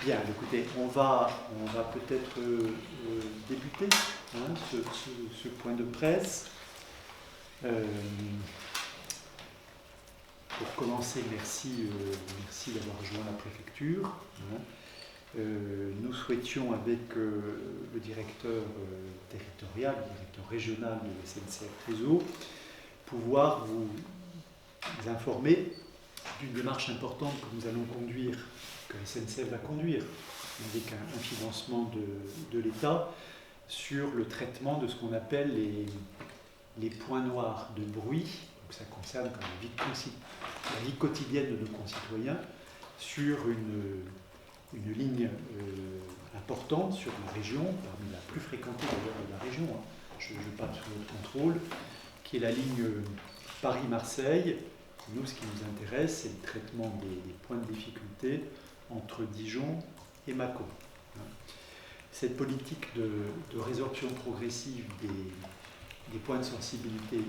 Bien, écoutez, on va peut-être débuter ce point de presse. Pour commencer, merci d'avoir rejoint la préfecture. Nous souhaitions, avec le directeur territorial, le directeur régional de SNCF Réseau, pouvoir vous informer d'une démarche importante que nous allons conduire, que SNCF va conduire, avec un financement de l'État, sur le traitement de ce qu'on appelle les points noirs de bruit. Donc ça concerne quand même la vie quotidienne de nos concitoyens, sur une ligne importante sur la région, parmi la plus fréquentée d'ailleurs de la région, je parle sous notre contrôle, qui est la ligne Paris-Marseille. Nous, ce qui nous intéresse, c'est le traitement des points de difficulté entre Dijon et Mâcon. Cette politique de résorption progressive des points de sensibilité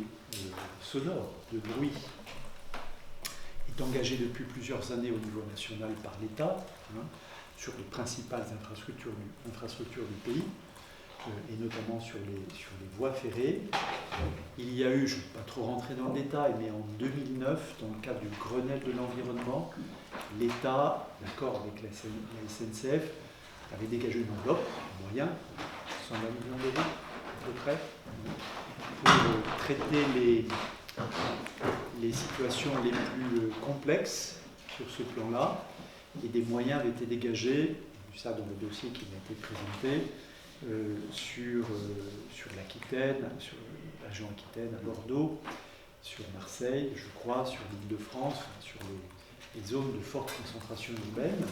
sonore, de bruit, est engagée depuis plusieurs années au niveau national par l'État, sur les principales infrastructures du pays, et notamment sur les voies ferrées. Il y a eu, je ne vais pas trop rentrer dans le détail, mais en 2009, dans le cadre du Grenelle de l'environnement, l'État, d'accord avec la SNCF, avait dégagé une enveloppe, en moyen, 120 millions d'euros à peu près, pour traiter les situations les plus complexes sur ce plan-là, et des moyens avaient été dégagés, ça dans le dossier qui m'a été présenté, sur l'Aquitaine, sur la région Aquitaine, à Bordeaux, sur Marseille, je crois, sur l'Île-de-France, sur les zones de forte concentration urbaine.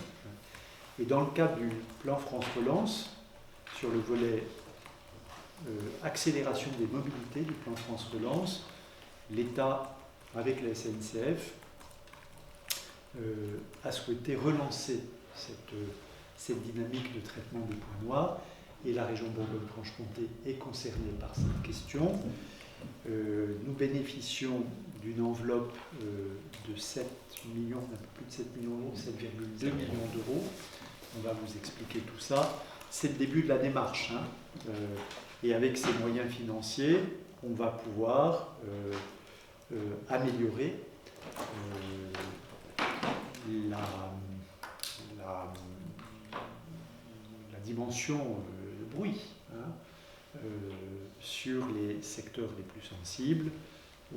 Et dans le cadre du plan France Relance, sur le volet accélération des mobilités du plan France Relance, l'État, avec la SNCF, a souhaité relancer cette dynamique de traitement des points noirs, et la région Bourgogne-Franche-Comté est concernée par cette question. Nous bénéficions d'une enveloppe de 7 millions, un peu plus de 7 millions d'euros, 7,2 millions d'euros. On va vous expliquer tout ça. C'est le début de la démarche. Et avec ces moyens financiers, on va pouvoir améliorer la dimension bruit sur les secteurs les plus sensibles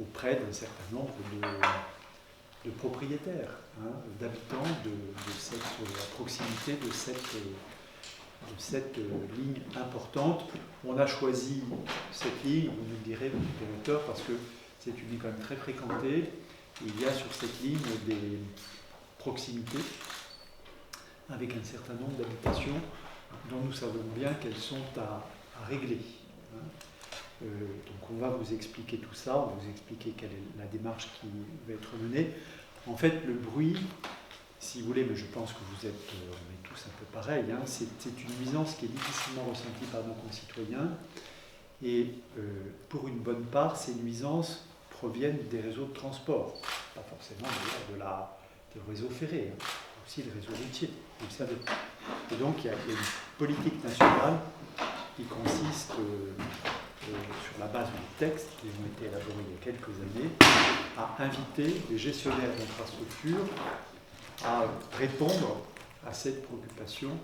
auprès d'un certain nombre de propriétaires, d'habitants à proximité de cette ligne importante. On a choisi cette ligne, vous nous le direz, votre directeur, parce que c'est une ligne quand même très fréquentée. Il y a sur cette ligne des proximités avec un certain nombre d'habitations dont nous savons bien qu'elles sont à régler. Donc on va vous expliquer tout ça, on va vous expliquer quelle est la démarche qui va être menée. En fait, le bruit, si vous voulez, mais je pense que on est tous un peu pareils, c'est une nuisance qui est difficilement ressentie par nos concitoyens, et pour une bonne part, ces nuisances proviennent des réseaux de transport, pas forcément d'ailleurs des réseaux ferrés, aussi des réseaux routiers, vous le savez. Et donc il y a une politique nationale qui consiste, sur la base de textes qui ont été élaborés il y a quelques années, à inviter les gestionnaires d'infrastructures à répondre à cette préoccupation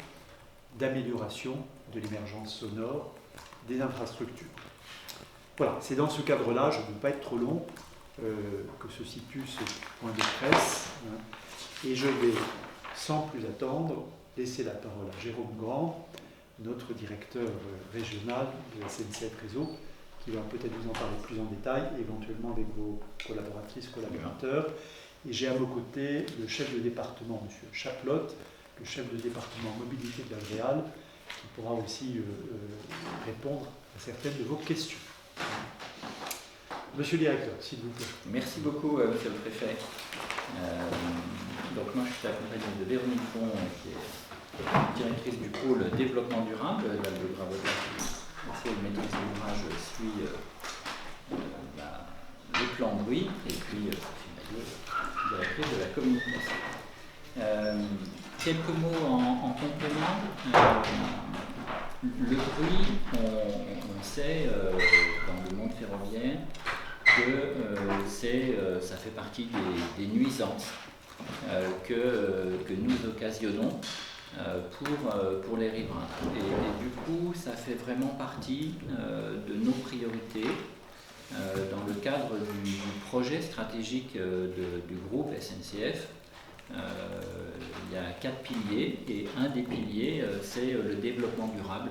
d'amélioration de l'émergence sonore des infrastructures. Voilà, c'est dans ce cadre-là, je ne veux pas être trop long, que se situe ce point de presse, et je vais, sans plus attendre, laisser la parole à Jérôme Grand, notre directeur régional de la SNCF Réseau, qui va peut-être vous en parler plus en détail, éventuellement avec vos collaboratrices, collaborateurs. Et j'ai à mes côtés le chef de département, M. Chaplotte, le chef de département mobilité de l'Agréal, qui pourra aussi répondre à certaines de vos questions. Monsieur le directeur, s'il vous plaît. Merci beaucoup, monsieur le préfet. Donc moi, je suis accompagné de Véronique Pont, qui est directrice du pôle développement durable de la Bravois. C'est le maîtrise d'ouvrage suit le plan bruit, et puis Sophie Maillot, directrice de la communication. quelques mots en complément. Le bruit, on sait dans le monde ferroviaire que ça fait partie des nuisances que nous occasionnons pour les riverains. Et du coup, ça fait vraiment partie de nos priorités dans le cadre du projet stratégique du groupe SNCF. Il y a 4 piliers et un des piliers c'est le développement durable.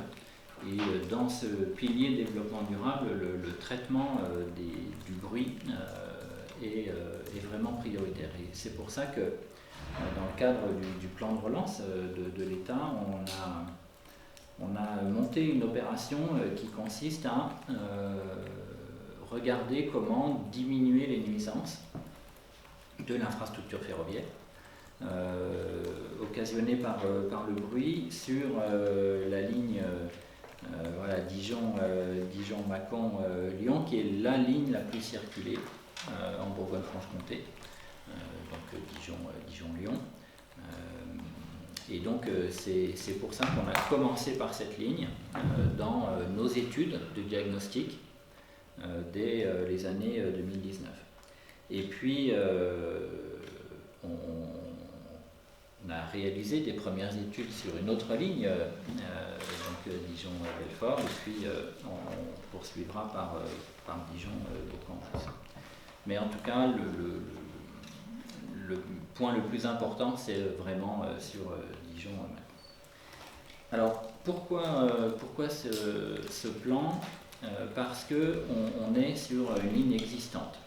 Et dans ce pilier développement durable, le traitement du bruit est vraiment prioritaire. Et c'est pour ça que dans le cadre du plan de relance de l'État, on a monté une opération qui consiste à regarder comment diminuer les nuisances de l'infrastructure ferroviaire occasionnées par le bruit sur la ligne Dijon-Mâcon-Lyon, qui est la ligne la plus circulée en Bourgogne-Franche-Comté, donc Dijon-Lyon. Et donc c'est pour ça qu'on a commencé par cette ligne dans nos études de diagnostic dès les années 2019. Et puis on a réalisé des premières études sur une autre ligne, donc Dijon-Belfort, et puis on poursuivra par Dijon-Bourg-en-Bresse. Mais en tout cas, le point le plus important, c'est vraiment sur Dijon-Mâcon. Alors, pourquoi ce plan ? Parce qu'on est sur une ligne existante.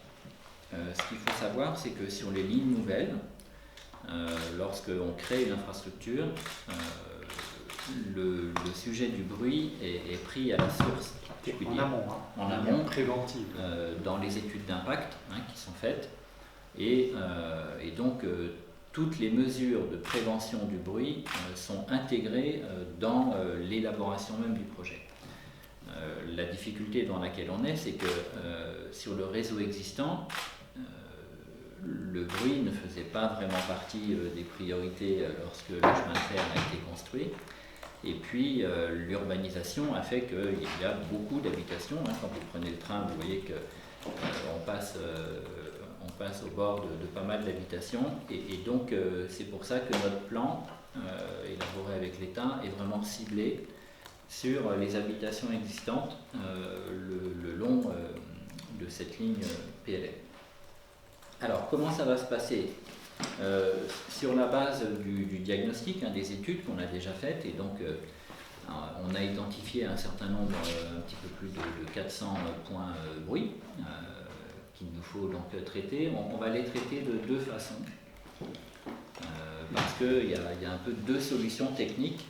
Ce qu'il faut savoir, c'est que sur les lignes nouvelles, lorsqu'on crée une infrastructure, le sujet du bruit est pris à la source. En amont, préventive. Dans les études d'impact qui sont faites. Et donc, toutes les mesures de prévention du bruit sont intégrées dans l'élaboration même du projet. La difficulté dans laquelle on est, c'est que sur le réseau existant, le bruit ne faisait pas vraiment partie des priorités lorsque le chemin de fer a été construit. Et puis l'urbanisation a fait qu'il y a beaucoup d'habitations. Quand vous prenez le train, vous voyez qu'on passe au bord de pas mal d'habitations. Et donc c'est pour ça que notre plan, élaboré avec l'État, est vraiment ciblé sur les habitations existantes le long de cette ligne PLM. Alors, comment ça va se passer ? Sur la base du diagnostic, des études qu'on a déjà faites, et donc on a identifié un certain nombre, un petit peu plus de 400 points bruit qu'il nous faut donc traiter. On va les traiter de deux façons, parce qu'il y a un peu deux solutions techniques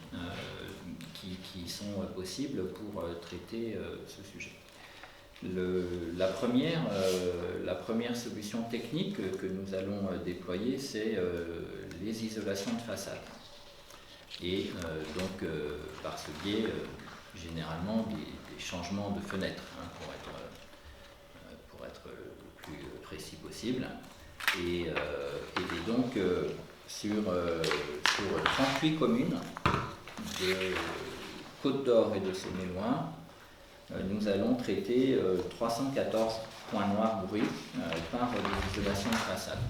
qui sont possibles pour traiter ce sujet. La première solution technique que nous allons déployer, c'est les isolations de façade. Et donc, par ce biais, généralement, des changements de fenêtres, pour être le plus précis possible. Et donc, sur 38 communes de Côte-d'Or et de Saône-et-Loing, nous allons traiter 314 points noirs bruits par des isolations de façade.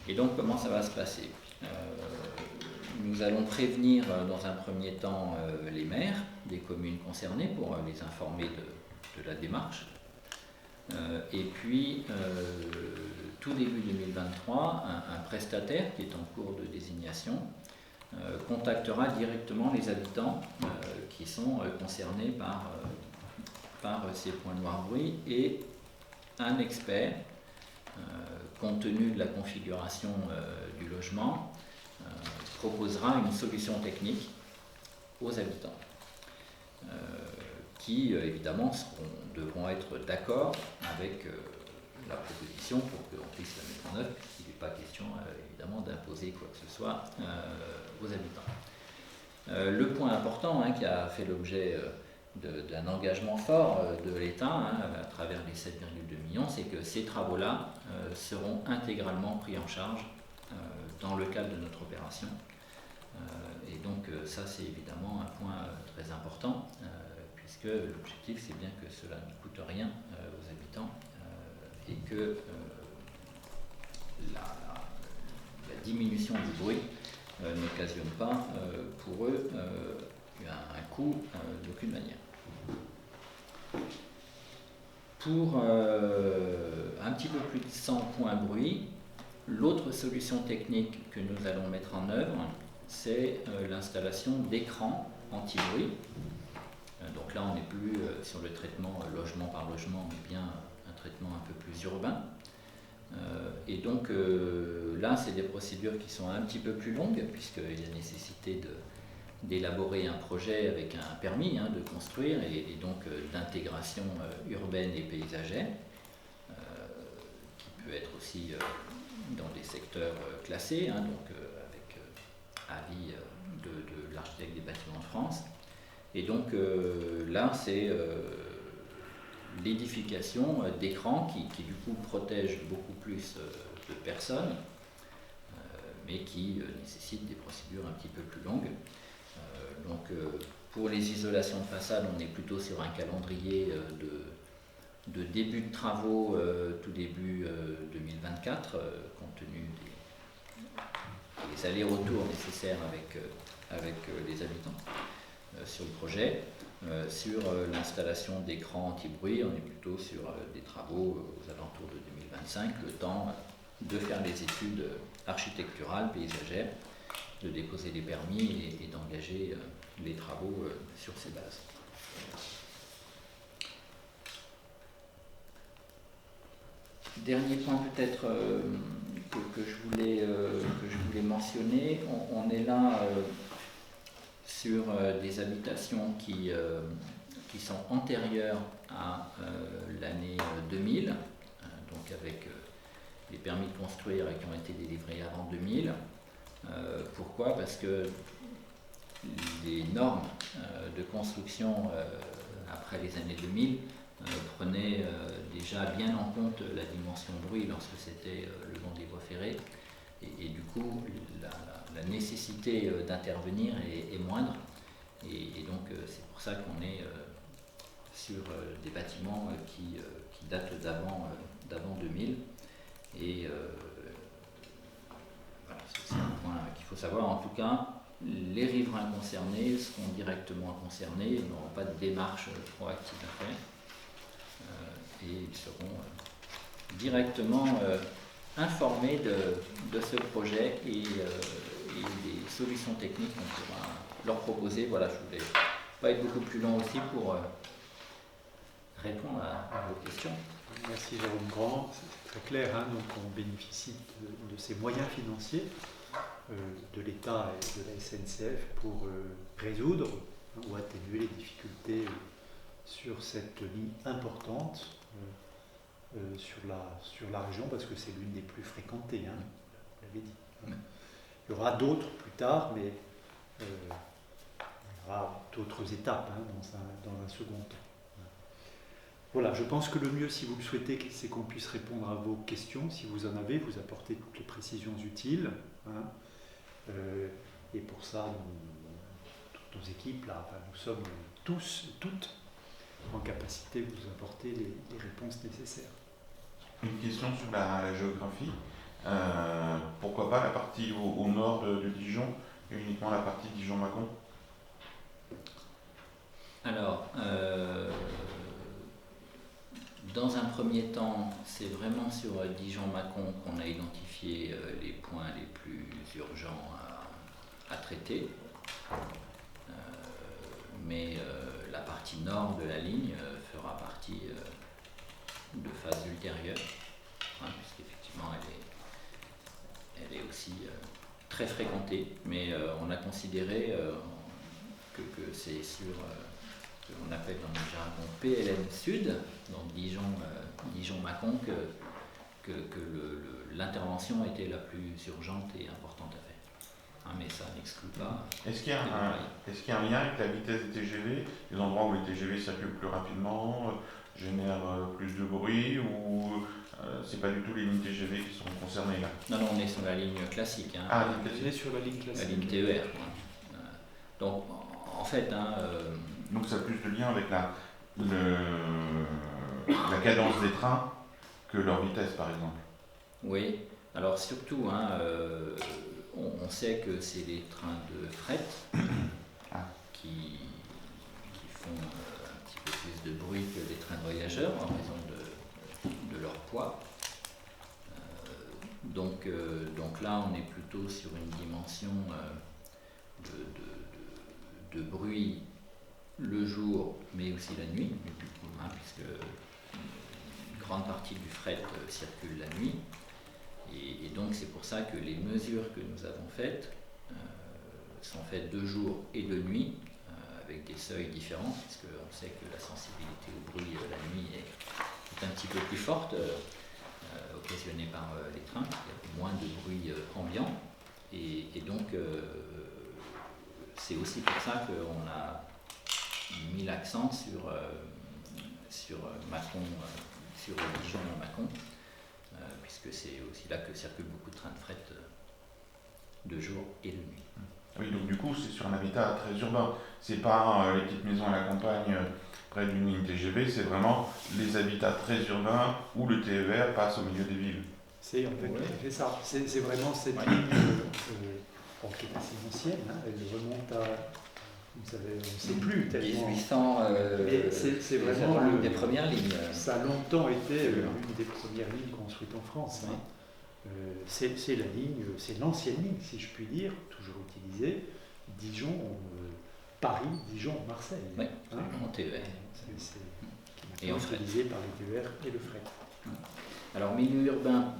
Et donc, comment ça va se passer ? Nous allons prévenir dans un premier temps les maires des communes concernées pour les informer de la démarche. Et puis, tout début 2023, un prestataire qui est en cours de désignation contactera directement les habitants qui sont concernés par ces points noirs bruits, et un expert, compte tenu de la configuration du logement, proposera une solution technique aux habitants qui évidemment devront être d'accord avec la proposition pour qu'on puisse la mettre en œuvre. Il n'est pas question évidemment d'imposer quoi que ce soit aux habitants. Le point important qui a fait l'objet d'un engagement fort de l'État à travers les 7,2 millions, c'est que ces travaux-là seront intégralement pris en charge dans le cadre de notre opération Et donc ça c'est évidemment un point très important, puisque l'objectif c'est bien que cela ne coûte rien aux habitants et que la diminution du bruit n'occasionne pas pour eux un coût d'aucune manière. Pour un petit peu plus de 100 points bruit, l'autre solution technique que nous allons mettre en œuvre, c'est l'installation d'écrans anti-bruit. Donc là, on n'est plus sur le traitement logement par logement, mais bien un traitement un peu plus urbain. Et donc là, c'est des procédures qui sont un petit peu plus longues, puisqu'il y a nécessité d'élaborer un projet avec un permis de construire et donc d'intégration urbaine et paysagère, qui peut être aussi dans des secteurs classés, donc avec avis de l'architecte des bâtiments de France. Et donc là, c'est l'édification d'écrans qui du coup protègent beaucoup plus de personnes, mais qui nécessitent des procédures un petit peu plus longues. Donc pour les isolations de façade, on est plutôt sur un calendrier de début de travaux tout début 2024, compte tenu des allers-retours nécessaires avec les habitants sur le projet. Sur l'installation d'écrans anti-bruit, on est plutôt sur des travaux aux alentours de 2025, le temps de faire les études architecturales, paysagères, de déposer les permis et d'engager les travaux sur ces bases. Dernier point peut-être que je voulais mentionner, on est là sur des habitations qui sont antérieures à l'année 2000, donc avec les permis de construire qui ont été délivrés avant 2000. Pourquoi ? Parce que les normes de construction après les années 2000 prenaient déjà bien en compte la dimension bruit lorsque c'était le long des voies ferrées. Et du coup, la nécessité d'intervenir est moindre. Et donc, c'est pour ça qu'on est sur des bâtiments qui datent d'avant 2000. Et voilà, c'est un point qu'il faut savoir. En tout cas, les riverains concernés seront directement concernés, ils n'auront pas de démarche proactive à faire. Et ils seront directement informés de ce projet et des solutions techniques qu'on pourra leur proposer. Voilà, je voulais pas être beaucoup plus long aussi pour répondre à vos questions. Merci Jérôme Grand, c'est très clair, donc on bénéficie de ces moyens financiers de l'État et de la SNCF pour résoudre ou atténuer les difficultés sur cette ligne importante sur la région, parce que c'est l'une des plus fréquentées, vous l'avez dit. Il y aura d'autres plus tard, mais il y aura d'autres étapes dans un second temps. Voilà, je pense que le mieux, si vous le souhaitez, c'est qu'on puisse répondre à vos questions, si vous en avez, vous apporter toutes les précisions utiles. Et pour ça, toutes nos équipes, là, nous sommes tous et toutes en capacité de vous apporter les réponses nécessaires. Une question sur la géographie. Pourquoi pas la partie au nord de Dijon et uniquement la partie Dijon-Mâcon ? Alors, dans un premier temps, c'est vraiment sur Dijon-Mâcon qu'on a identifié les points les plus urgents à traiter. Mais la partie nord de la ligne fera partie de phases ultérieures, puisqu'effectivement elle est aussi très fréquentée, mais on a considéré que c'est sur ce qu'on appelle dans le jargon PLM Sud, donc Dijon-Mâcon, que l'intervention était la plus urgente et importante à faire. Mais ça n'exclut pas. Est-ce qu'il y a un lien avec la vitesse des TGV, les endroits où les TGV circulent plus rapidement, génère plus de bruit ou c'est pas du tout les lignes TGV qui sont concernées là? Non, on est sur la ligne classique. Hein, Ah, On est sur la ligne la classique. ligne TER. Donc, en fait, donc ça a plus de lien avec la cadence des trains que leur vitesse, par exemple. oui. Alors surtout, on sait que c'est les trains de fret qui font un petit peu plus de bruit que les trains de voyageurs en raison de leur poids. Donc là, on est plutôt sur une dimension de bruit le jour, mais aussi la nuit, puisque une grande partie du fret circule la nuit. Et donc c'est pour ça que les mesures que nous avons faites sont faites de jour et de nuit, avec des seuils différents, puisqu'on sait que la sensibilité au bruit la nuit est un petit peu plus forte, occasionnée par les trains. Il y a moins de bruit ambiant. Et donc c'est aussi pour ça qu'on a mis l'accent sur Mâcon, sur Dijon-Mâcon, puisque c'est aussi là que circulent beaucoup de trains de fret de jour et de nuit. Oui, donc du coup, c'est sur un habitat très urbain. C'est pas les petites maisons à la campagne près d'une ligne TGV, c'est vraiment les habitats très urbains où le TER passe au milieu des villes. C'est en fait tout à fait ça. C'est vraiment cette ligne qui est assez ancienne. Elle remonte à, vous savez, on ne sait plus tellement. 1800, mais c'est vraiment l'une des premières lignes. Ça a longtemps été l'une des premières lignes construites en France. C'est la ligne, c'est l'ancienne ligne, si je puis dire, toujours utilisée, Dijon, Paris, Dijon, Marseille. Oui, en TER. Qui est utilisée par les TER et le fret. Alors, milieu urbain,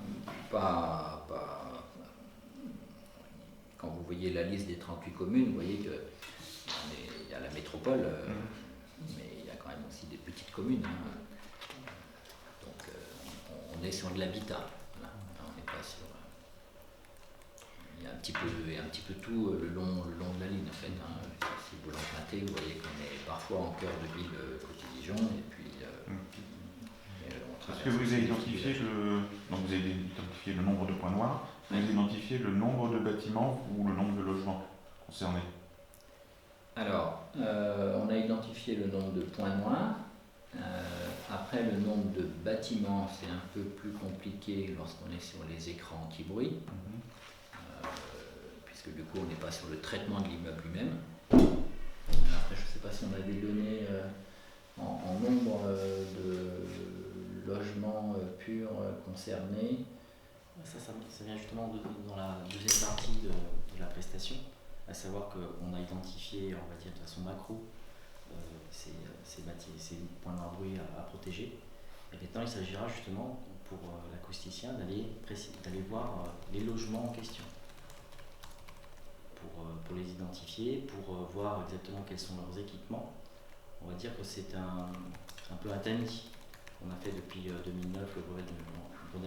pas. Quand vous voyez la liste des 38 communes, vous voyez qu'il y a la métropole, mais il y a quand même aussi des petites communes. Donc, on est sur de l'habitat. Voilà. On n'est pas sur. Il y a un petit peu tout le long de la ligne, en fait. Si vous l'empruntez, vous voyez qu'on est parfois en cœur de ville côté Dijon, et puis. Est-ce que vous avez identifié le nombre de points noirs, vous avez identifié le nombre de bâtiments ou le nombre de logements concernés? Alors, on a identifié le nombre de points noirs. Après, le nombre de bâtiments, c'est un peu plus compliqué lorsqu'on est sur les écrans anti-bruit, puisque du coup, on n'est pas sur le traitement de l'immeuble lui-même. Après, je ne sais pas si on a des données en nombre de logements purs concernés. Ça vient justement dans la deuxième partie de la prestation, à savoir qu'on a identifié, on va dire de façon macro, ces points noirs bruit à protéger. Et maintenant, il s'agira justement pour l'acousticien d'aller voir les logements en question, pour les identifier, pour voir exactement quels sont leurs équipements. On va dire que c'est un peu un tamis. On a fait depuis 2009 le brevet de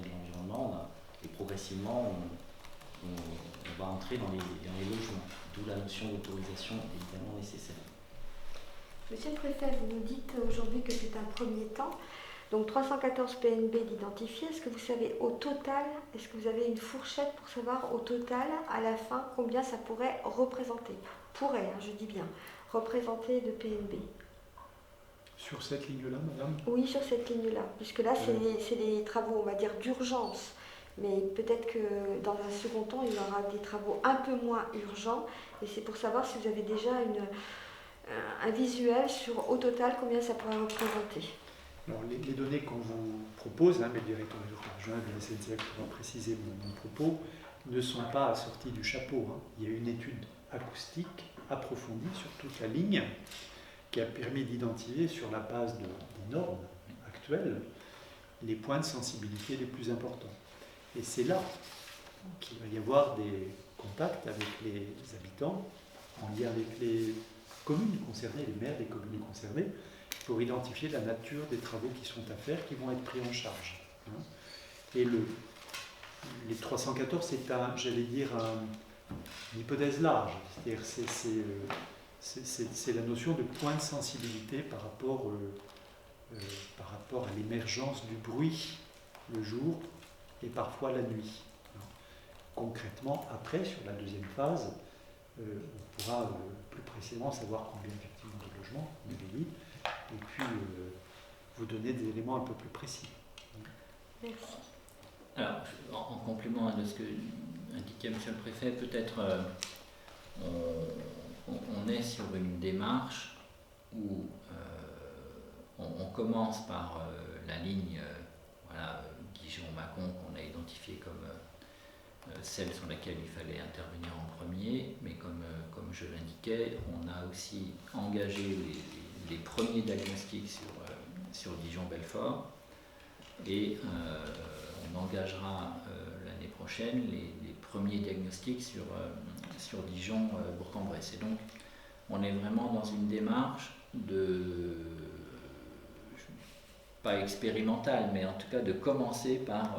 l'environnement, et progressivement on va entrer dans les logements, d'où la notion d'autorisation évidemment nécessaire. Monsieur le préfet, vous nous dites aujourd'hui que c'est un premier temps, donc 314 PNB d'identifier. Est-ce que vous savez au total, est-ce que vous avez une fourchette pour savoir au total, à la fin, combien ça pourrait représenter? Je dis bien, représenter de PNB. Sur cette ligne-là, madame? Oui, sur cette ligne-là, puisque là, c'est les travaux, on va dire, d'urgence. Mais peut-être que dans un second temps, il y aura des travaux un peu moins urgents. Et c'est pour savoir si vous avez déjà un visuel sur, au total, combien ça pourrait représenter. Alors, les données qu'on vous propose, mais le directeur adjoint de la SNCF pourra préciser mon propos, ne sont pas assorties du chapeau. Il y a une étude acoustique approfondie sur toute la ligne qui a permis d'identifier sur la base des normes actuelles les points de sensibilité les plus importants. Et c'est là qu'il va y avoir des contacts avec les habitants, en lien avec les communes concernées, les maires des communes concernées, pour identifier la nature des travaux qui sont à faire, qui vont être pris en charge. Et les 314, c'est une hypothèse large, c'est-à-dire c'est la notion de point de sensibilité par rapport par rapport à l'émergence du bruit le jour et parfois la nuit. Concrètement, après, sur la deuxième phase, on pourra plus précisément savoir combien effectivement de logements, vous l'avez dit, et puis vous donner des éléments un peu plus précis. Merci. Alors, en complément de ce que indiquait M. le Préfet, peut-être on est sur une démarche où on commence par la ligne Dijon-Mâcon qu'on a identifiée comme celle sur laquelle il fallait intervenir en premier, mais comme je l'indiquais, on a aussi engagé les premiers diagnostics sur Dijon-Belfort et on engagera l'année prochaine les premiers diagnostics sur Dijon-Bourg-en-Bresse. Et donc on est vraiment dans une démarche pas expérimentale, mais en tout cas de commencer par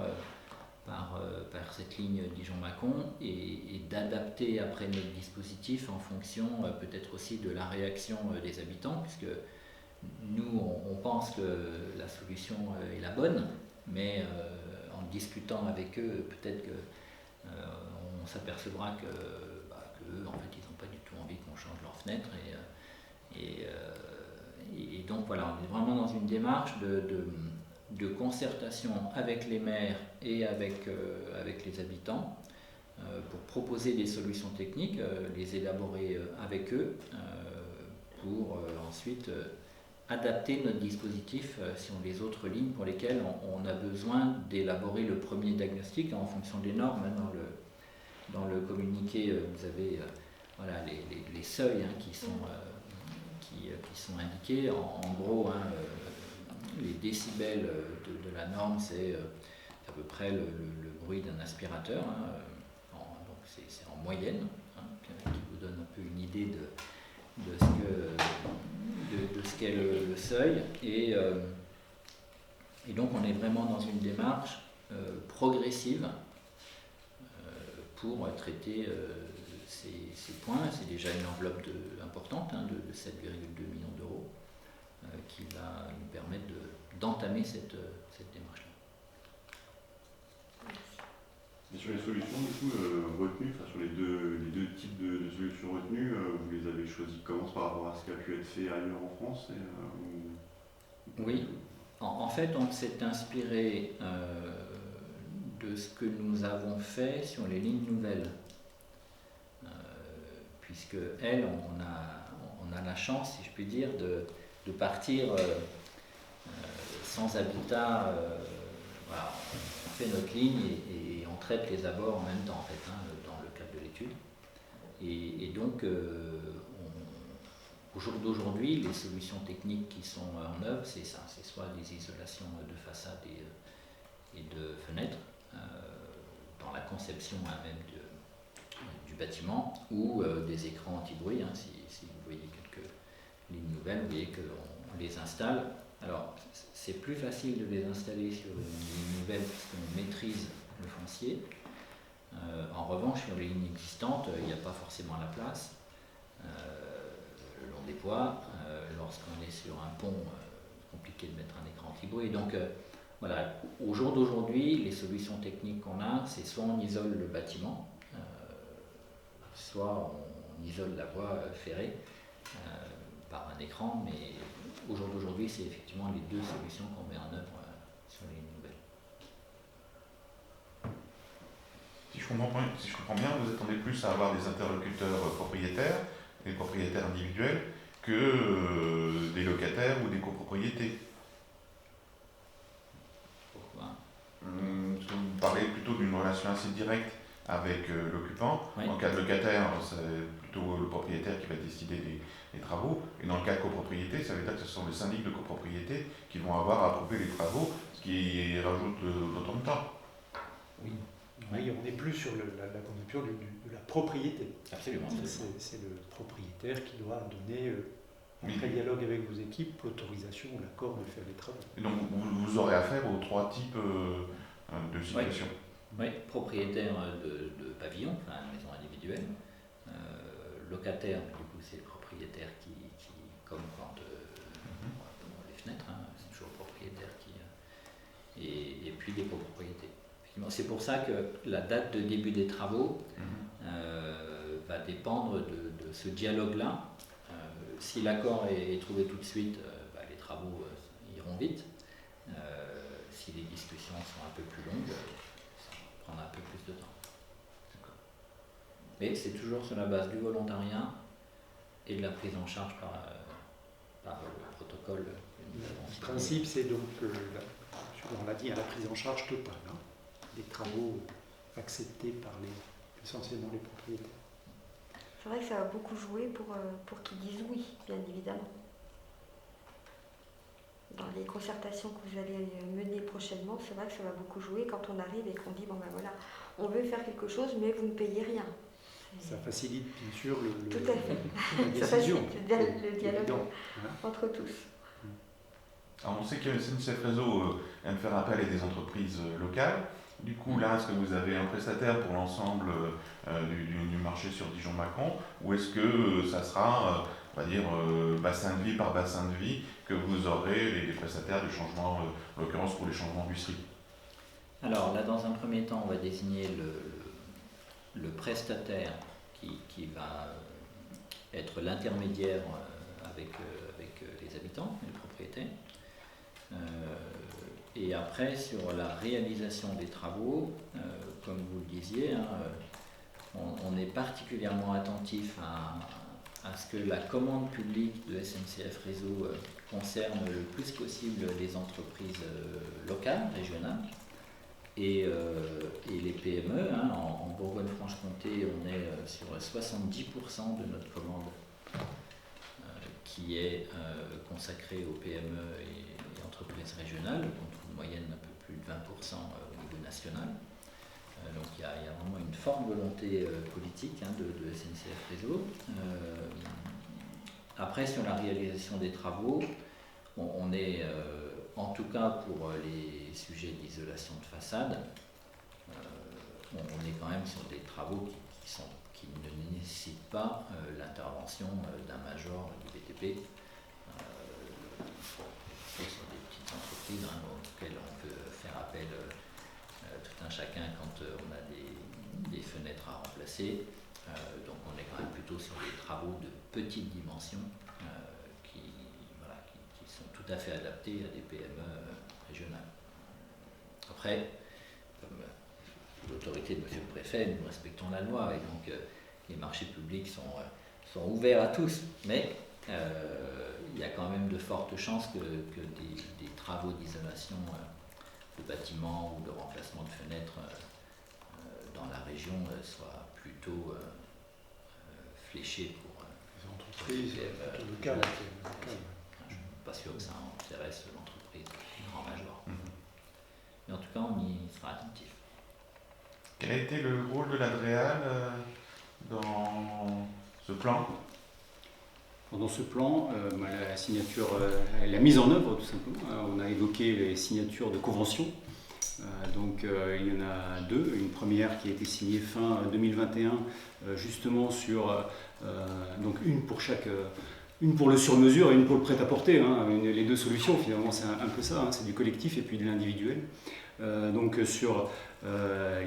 cette ligne Dijon-Mâcon et d'adapter après notre dispositif en fonction peut-être aussi de la réaction des habitants, puisque nous on pense que la solution est la bonne, mais en discutant avec eux, peut-être qu'on s'apercevra que en fait ils n'ont pas du tout envie qu'on change leurs fenêtres et donc voilà, on est vraiment dans une démarche de concertation avec les maires et avec les habitants pour proposer des solutions techniques, les élaborer avec eux pour ensuite adapter notre dispositif sur les autres lignes pour lesquelles on a besoin d'élaborer le premier diagnostic en fonction des normes. Dans le communiqué, vous avez les seuils qui sont indiqués. En gros, les décibels de la norme, c'est à peu près le bruit d'un aspirateur. Donc c'est en moyenne, qui vous donne un peu une idée de ce qu'est le seuil. Et donc on est vraiment dans une démarche progressive pour traiter ces points. C'est déjà une enveloppe importante de 7,2 millions d'euros qui va nous permettre d'entamer cette démarche-là. Et sur les solutions du coup, retenues, sur les deux types de solutions retenues, vous les avez choisies comment par rapport à ce qui a pu être fait ailleurs en France Oui, en fait on s'est inspiré de ce que nous avons fait sur les lignes nouvelles. Puisque on a la chance, si je puis dire, de partir sans habitat. Voilà, on fait notre ligne et on traite les abords en même temps, en fait, dans le cadre de l'étude. Et donc, au jour d'aujourd'hui, les solutions techniques qui sont en œuvre, c'est ça, c'est soit des isolations de façade et de fenêtres, dans la conception même du bâtiment, ou des écrans anti-bruit. Si vous voyez quelques lignes nouvelles, vous voyez qu'on les installe. Alors, c'est plus facile de les installer sur une ligne nouvelle parce qu'on maîtrise le foncier. En revanche, sur les lignes existantes, il n'y a pas forcément la place. Le long des voies, lorsqu'on est sur un pont, c'est compliqué de mettre un écran anti-bruit. Donc, voilà, au jour d'aujourd'hui, les solutions techniques qu'on a, c'est soit on isole le bâtiment, soit on isole la voie ferrée par un écran, mais au jour d'aujourd'hui, c'est effectivement les deux solutions qu'on met en œuvre sur les nouvelles. Si je comprends bien, vous attendez plus à avoir des interlocuteurs propriétaires, des propriétaires individuels, que des locataires ou des copropriétés. Pourquoi ? Parce que vous parlez plutôt d'une relation assez directe avec l'occupant. Oui. En cas de locataire, c'est plutôt le propriétaire qui va décider des travaux. Et dans le cas de copropriété, ça veut dire que ce sont les syndics de copropriété qui vont avoir à approuver les travaux, ce qui rajoute d'autant de temps. Oui, on n'est plus sur la conception de la propriété. Absolument. C'est le propriétaire qui doit donner, après dialogue avec vos équipes, l'autorisation ou l'accord de faire les travaux. Et donc vous aurez affaire aux trois types de situations. Oui, propriétaire de pavillon, maison individuelle, locataire, du coup c'est le propriétaire qui comme quand pour les fenêtres, c'est toujours puis des copropriétés. C'est pour ça que la date de début des travaux va dépendre de ce dialogue-là. Si l'accord est trouvé tout de suite, les travaux iront vite. Si les discussions sont un peu plus longues, ça prendra un peu plus de temps. Mais c'est toujours sur la base du volontariat et de la prise en charge par le protocole. Le principe, c'est donc, on l'a dit, la prise en charge totale des travaux acceptés par essentiellement les propriétaires. C'est vrai que ça va beaucoup jouer pour qu'ils disent oui, bien évidemment. Dans les concertations que vous allez mener prochainement, c'est vrai que ça va beaucoup jouer quand on arrive et qu'on dit, bon ben voilà, on veut faire quelque chose, mais vous ne payez rien. Ça facilite bien sûr Tout à fait. la décision. Ça facilite le dialogue entre tous. Alors on sait que SNCF Réseau aime faire appel à des entreprises locales. Du coup, là, est-ce que vous avez un prestataire pour l'ensemble du marché sur Dijon-Macron, ou est-ce que ça sera, on va dire, bassin de vie par bassin de vie, que vous aurez les prestataires de changement, en l'occurrence pour les changements d'industrie? Alors là, dans un premier temps, on va désigner le prestataire qui va être l'intermédiaire avec les habitants, les propriétaires. Et après, sur la réalisation des travaux, comme vous le disiez, on est particulièrement attentif à ce que la commande publique de SNCF Réseau concerne le plus possible les entreprises locales, régionales, et les PME. En Bourgogne-Franche-Comté, on est sur 70% de notre commande qui est consacrée aux PME et entreprises régionales, contre une moyenne un peu plus de 20% au niveau national. Donc il y a vraiment une forte volonté politique de SNCF Réseau. Après, sur la réalisation des travaux, on est, en tout cas pour les sujets d'isolation de façade, on est quand même sur des travaux qui ne nécessitent pas l'intervention d'un major du BTP. Sur des petites entreprises auxquelles on peut faire appel tout un chacun quand on a des fenêtres à remplacer. Donc on est quand même plutôt sur des travaux de petite dimension qui sont tout à fait adaptés à des PME régionales. Après, comme l'autorité de M. le Préfet, nous respectons la loi et donc les marchés publics sont ouverts à tous, mais il y a quand même de fortes chances que des travaux d'isolation de bâtiments ou de remplacement de fenêtres dans la région soient plutôt fléchés pour les entreprises locales. Je ne suis pas sûr que ça intéresse l'entreprise grand major. Mais en tout cas, on y sera attentif. Quel a été le rôle de l'Adréal dans ce plan? Dans ce plan, la signature, la mise en œuvre tout simplement. On a évoqué les signatures de conventions. Donc il y en a deux. Une première qui a été signée fin 2021, justement sur donc une pour le sur-mesure et une pour le prêt-à-porter. Les deux solutions finalement, c'est un peu ça. C'est du collectif et puis de l'individuel. Donc sur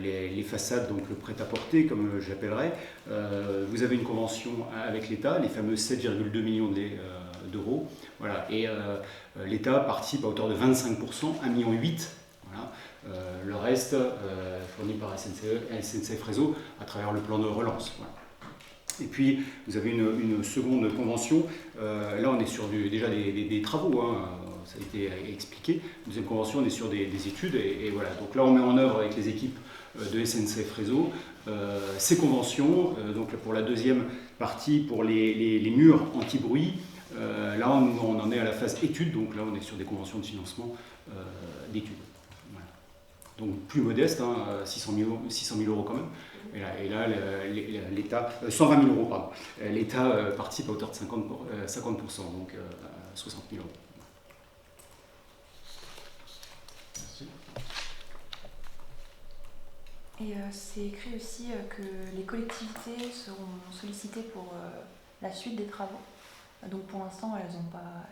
les façades, donc le prêt-à-porter comme j'appellerais, vous avez une convention avec l'État, les fameux 7,2 millions d'euros, voilà, et l'État participe à hauteur de 25%, 1,8 million. Voilà. Le reste fourni par SNCF Réseau à travers le plan de relance. Voilà. Et puis vous avez une seconde convention, là on est sur déjà des travaux, ça a été expliqué. Deuxième convention, on est sur des études et voilà. Donc là, on met en œuvre avec les équipes de SNCF Réseau ces conventions. Donc pour la deuxième partie, pour les murs anti-bruit, là on en est à la phase études. Donc là, on est sur des conventions de financement d'études. Voilà. Donc plus modeste, 600 000 euros quand même. Et là l'État, 120 000 euros, pardon. L'État participe à hauteur de 50%, donc 60 000 euros. Et c'est écrit aussi que les collectivités seront sollicitées pour la suite des travaux. Donc pour l'instant, elles n'ont pas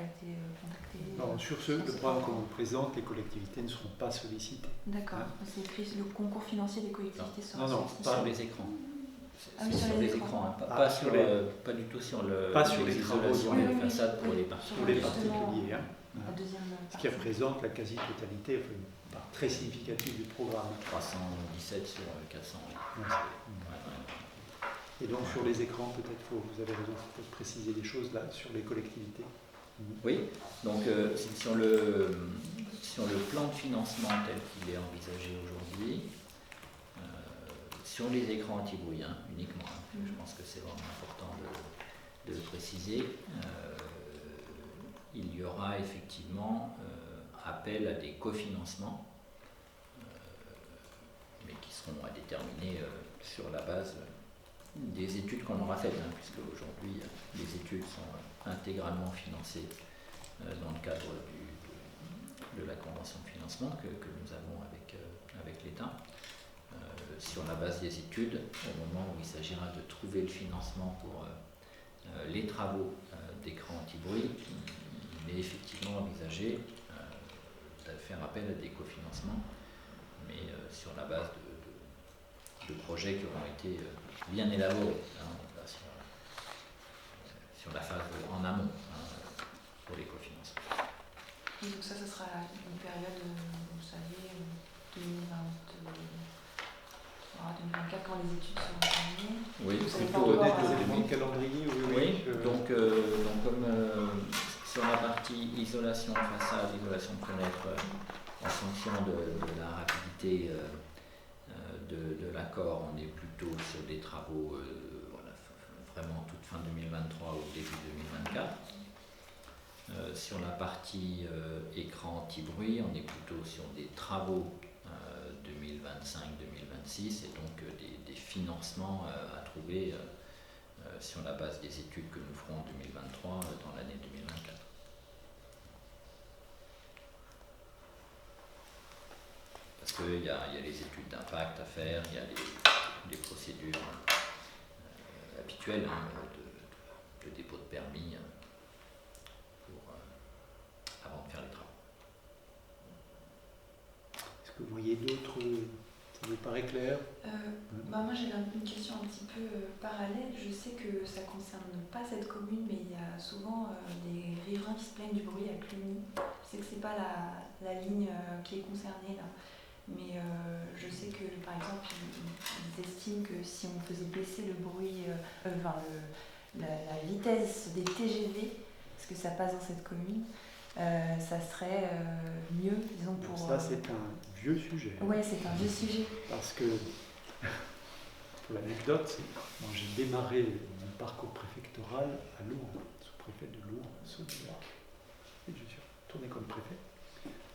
été contactées. Non, sur le programme qu'on vous présente, les collectivités ne seront pas sollicitées. D'accord, c'est écrit le concours financier des collectivités sera Non, sollicité. Pas sur les écrans. Ah oui, C'est sur les écrans. hein, Ah, sur les- pas du tout sur Pas sur les travaux isolations sur des les- façades pour oui, les oui. particuliers. Pour les Justement, particuliers. Hein. La deuxième Ce qui partie. représente la quasi-totalité, enfin, une part très significative du programme. 317 sur 400. Oui. Ouais. Ouais. Et donc sur les écrans, peut-être vous avez raison, faut peut-être préciser des choses là sur les collectivités. Oui, donc sur le plan de financement tel qu'il est envisagé aujourd'hui, sur les écrans anti-bruit uniquement, je pense que c'est vraiment important de le préciser, il y aura effectivement appel à des cofinancements, mais qui seront à déterminer sur la base des études qu'on aura faites, puisque aujourd'hui les études sont intégralement financées dans le cadre de la convention de financement que nous avons avec l'État. Sur la base des études, au moment où il s'agira de trouver le financement pour les travaux d'écran anti-bruit, il est effectivement envisagé de faire appel à des cofinancements, mais sur la base de projets qui auront été bien élaborés sur la phase en amont pour les cofinancements. Et donc ça sera une période, vous savez, 2024 quand les études seront terminées. Oui, Vous savez plutôt pas Des encore, éléments de calendrier, Oui, donc comme sur la partie isolation façade, isolation de fenêtre, en fonction de la rapidité de l'accord, on est plutôt sur des travaux vraiment toute fin 2023 ou début 2024. Sur la partie écran anti-bruit, on est plutôt sur des travaux 2025-2026 et donc des financements à trouver sur la base des études que nous ferons en 2023 dans l'année 2024. Parce qu'il y a les études d'impact à faire, il y a les procédures habituelles de dépôt de permis avant de faire les travaux. Est-ce que vous voyez d'autres, ça vous paraît clair? Moi j'avais une question un petit peu parallèle. Je sais que ça ne concerne pas cette commune, mais il y a souvent des riverains qui se plaignent du bruit à Cluny. Je sais que ce n'est pas la ligne qui est concernée là, mais je sais que par exemple ils estiment que si on faisait baisser le bruit, la vitesse des TGV, parce que ça passe dans cette commune, ça serait mieux, disons, pour... Ça, c'est un vieux sujet. Oui, c'est un vieux sujet. Parce que, pour l'anecdote, moi j'ai démarré mon parcours préfectoral à Lourdes, sous-préfet de Lourdes, Saône-et-Loire. Et je suis retourné comme préfet.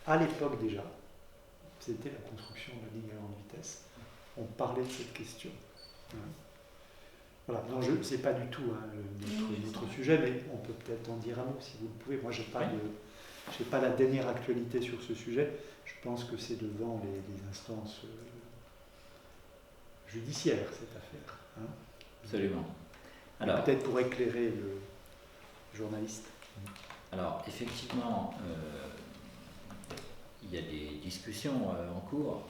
À l'époque déjà, c'était la construction de la ligne à grande vitesse. On parlait de cette question. Voilà, non, ce n'est pas du tout notre sujet, mais on peut peut-être en dire un mot si vous le pouvez. Moi, je n'ai pas la dernière actualité sur ce sujet. Je pense que c'est devant les instances judiciaires, cette affaire. Absolument. Alors, peut-être pour éclairer le journaliste. Alors, effectivement, il y a des discussions en cours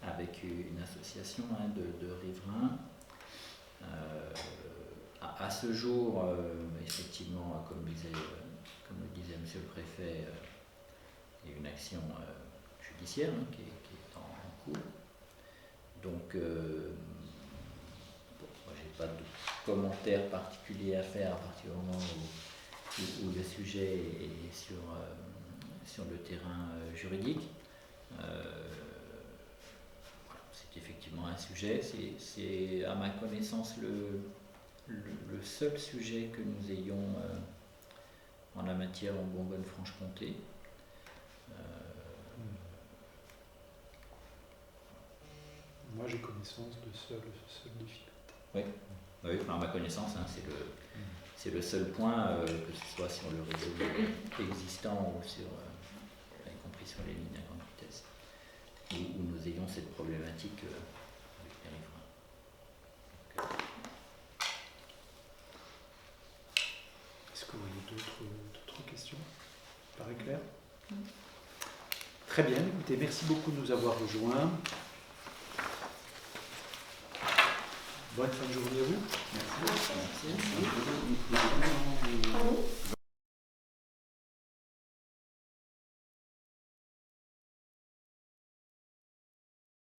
avec une association de riverains. À ce jour, effectivement, comme le disait Monsieur le Préfet, il y a une action judiciaire qui est en cours. Donc, moi, je n'ai pas de commentaire particulier à faire à partir du moment où le sujet est sur le terrain juridique. C'est effectivement un sujet, c'est à ma connaissance le seul sujet que nous ayons en la matière en Bourgogne-Franche-Comté. Moi j'ai connaissance de seule difficulté. Oui, à ma connaissance, c'est le seul point, que ce soit sur le réseau existant ou y compris sur les lignes à grande vitesse, où nous ayons cette problématique avec les riverains. d'autres questions? Paraît clair? Très bien, écoutez, merci beaucoup de nous avoir rejoints. Bonne fin de journée à vous. Merci.